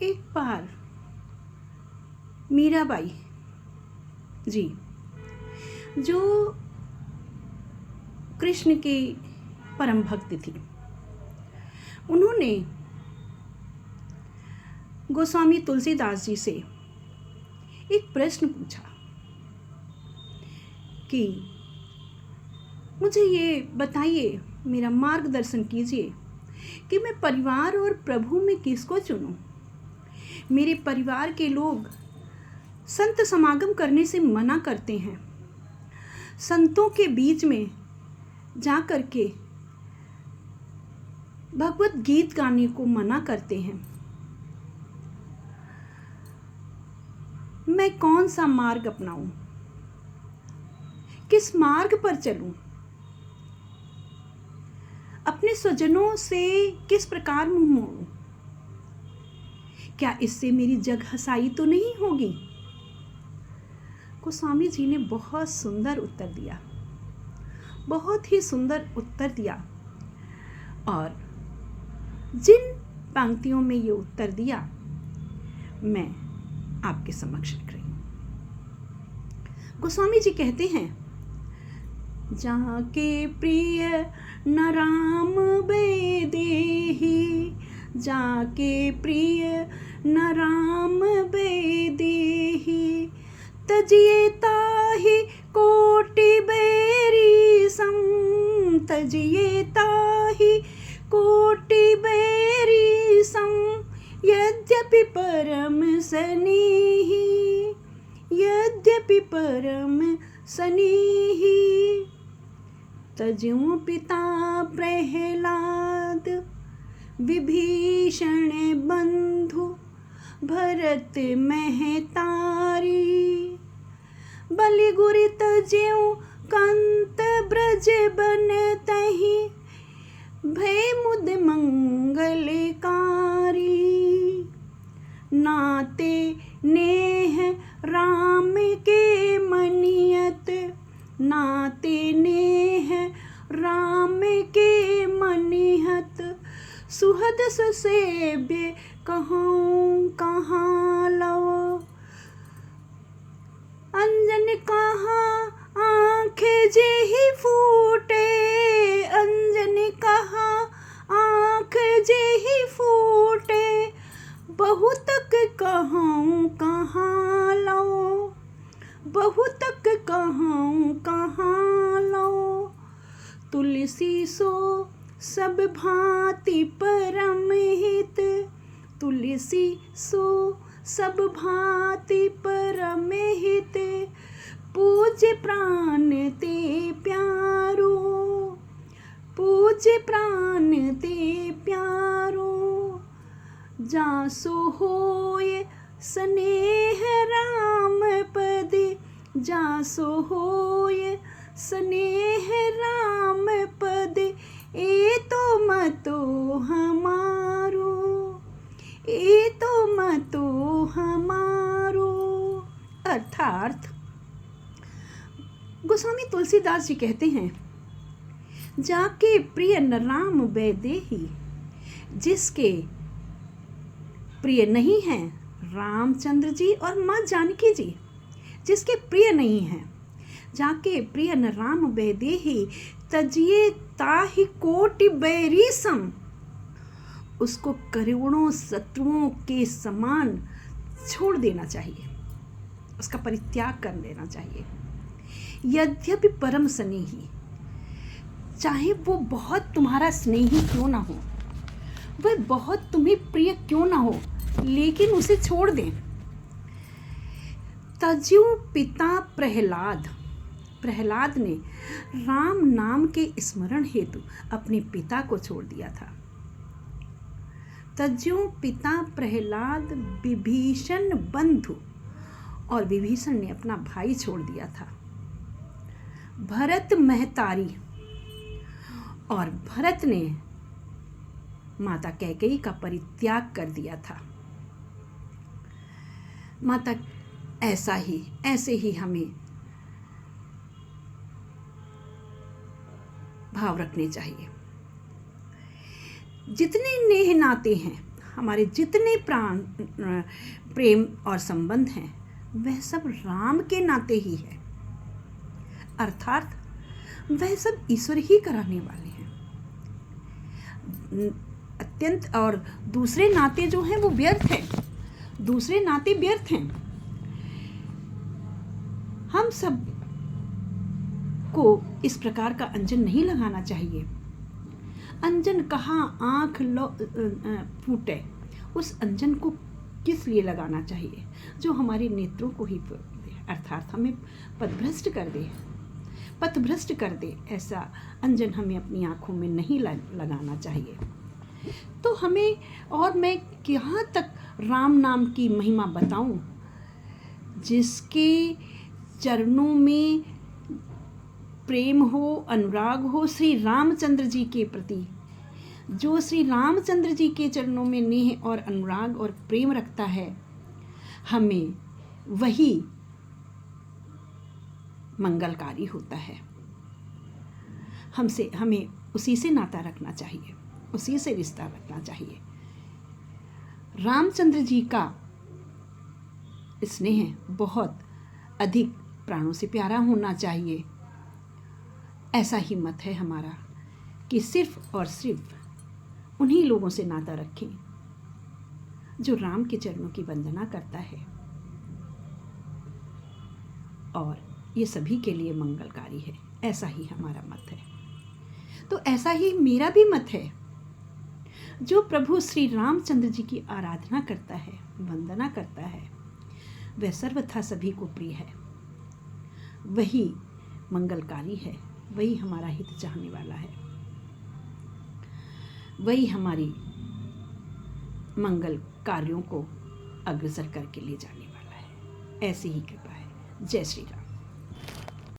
एक बार मीराबाई जी, जो कृष्ण की परम भक्त थी, उन्होंने गोस्वामी तुलसीदास जी से एक प्रश्न पूछा कि मुझे ये बताइए, मेरा मार्गदर्शन कीजिए कि मैं परिवार और प्रभु में किसको चुनूं। मेरे परिवार के लोग संत समागम करने से मना करते हैं, संतों के बीच में जा कर के भगवत गीत गाने को मना करते हैं। मैं कौन सा मार्ग अपनाऊं, किस मार्ग पर चलूं, अपने स्वजनों से किस प्रकार मुंह मोड़ूं, क्या इससे मेरी जग हसाई तो नहीं होगी। गोस्वामी जी ने बहुत सुंदर उत्तर दिया, बहुत ही सुंदर उत्तर दिया। और जिन पंक्तियों में ये उत्तर दिया मैं आपके समक्ष रख रही हूँ। गोस्वामी जी कहते हैं, जाके प्रिय न राम बेदेही, जाके प्रिय न राम बेदेही, तजिए ताहि कोटि बैरी सम, तजिए ताहि कोटि बैरी सम, यद्यपि परम सनेही, यद्यपि परम सनेही। तज्यों पिता प्रहलाद, विभीषण बंधु भरत महतारी, बलि गुरि तज्यों कंत ब्रज बन तहि, भय मुद मंगलकारी। नाते नेह राम के मनियत, नाते नेह राम के मनिहत, सुहद सुसेव्य कहूँ कहाँ लव, अंजन कहाँ आँखें जेहि फूटे, अंजन कहाँ आँख जेहि फूटे, बहुतक कहूँ कहाँ लो, बहुतक कहूँ कहाँ लो। तुलसी सो सब भांति परम हित, तुलसी सो सब भांति परम हित, पूज्य प्राण ते प्यारो, पूज्य प्राण ते प्यारो। जासो होय स्नेह राम पद, जासो होय स्नेह राम पद, ए तो मतो हमारो, ए तो मतो हमारो। अर्थात गोस्वामी तुलसीदास जी कहते हैं, जाके प्रिय न राम बैदेही, जिसके प्रिय नहीं हैं रामचंद्र जी और माँ जानकी जी, जिसके प्रिय नहीं हैं, जाके प्रिय न राम बैदेही, तजिए ताहि कोटि बैरी सम, उसको करोड़ों शत्रुओं के समान छोड़ देना चाहिए, उसका परित्याग कर देना चाहिए। यद्यपि परम स्नेही, चाहे वो बहुत तुम्हारा स्नेही क्यों ना हो, वह बहुत तुम्हें प्रिय क्यों ना हो, लेकिन उसे छोड़ दें। तज्यु पिता प्रहलाद, प्रहलाद ने राम नाम के स्मरण हेतु अपने पिता को छोड़ दिया था। तज्यु पिता प्रहलाद विभीषण बंधु, और विभीषण ने अपना भाई छोड़ दिया था। भरत महतारी, और भरत ने माता कैकेयी का परित्याग कर दिया था। माता ऐसे ही हमें भाव रखने चाहिए। जितने नेह नाते हैं हमारे जितने प्राण प्रेम और संबंध हैं वह सब राम के नाते ही है, अर्थात वह सब ईश्वर ही कराने वाले हैं। अत्यंत और दूसरे नाते जो हैं वो व्यर्थ हैं, दूसरे नाते व्यर्थ हैं। हम सब को इस प्रकार का अंजन नहीं लगाना चाहिए। अंजन कहाँ आँख फूटे, उस अंजन को किस लिए लगाना चाहिए? जो हमारे नेत्रों को ही अर्थात हमें पथभ्रष्ट कर दे, पथभ्रष्ट कर दे, ऐसा अंजन हमें अपनी आँखों में नहीं लगाना चाहिए। तो हमें, और मैं कहाँ तक राम नाम की महिमा बताऊं, जिसके चरणों में प्रेम हो, अनुराग हो श्री रामचंद्र जी के प्रति, जो श्री रामचंद्र जी के चरणों में नेह और अनुराग और प्रेम रखता है, हमें वही मंगलकारी होता है। हमें उसी से नाता रखना चाहिए, उसी से रिश्ता रखना चाहिए। रामचंद्र जी का स्नेह बहुत अधिक प्राणों से प्यारा होना चाहिए। ऐसा ही मत है हमारा कि सिर्फ और सिर्फ उन्हीं लोगों से नाता रखें जो राम के चरणों की वंदना करता है, और ये सभी के लिए मंगलकारी है। ऐसा ही हमारा मत है। तो ऐसा ही मेरा भी मत है। जो प्रभु श्री रामचंद्र जी की आराधना करता है, वंदना करता है, वह सर्वथा सभी को प्रिय है, वही मंगलकारी है, वही हमारा हित चाहने वाला है, वही हमारी मंगल कार्यों को अग्रसर करके ले जाने वाला है। ऐसी ही कृपा है। जय श्री राम।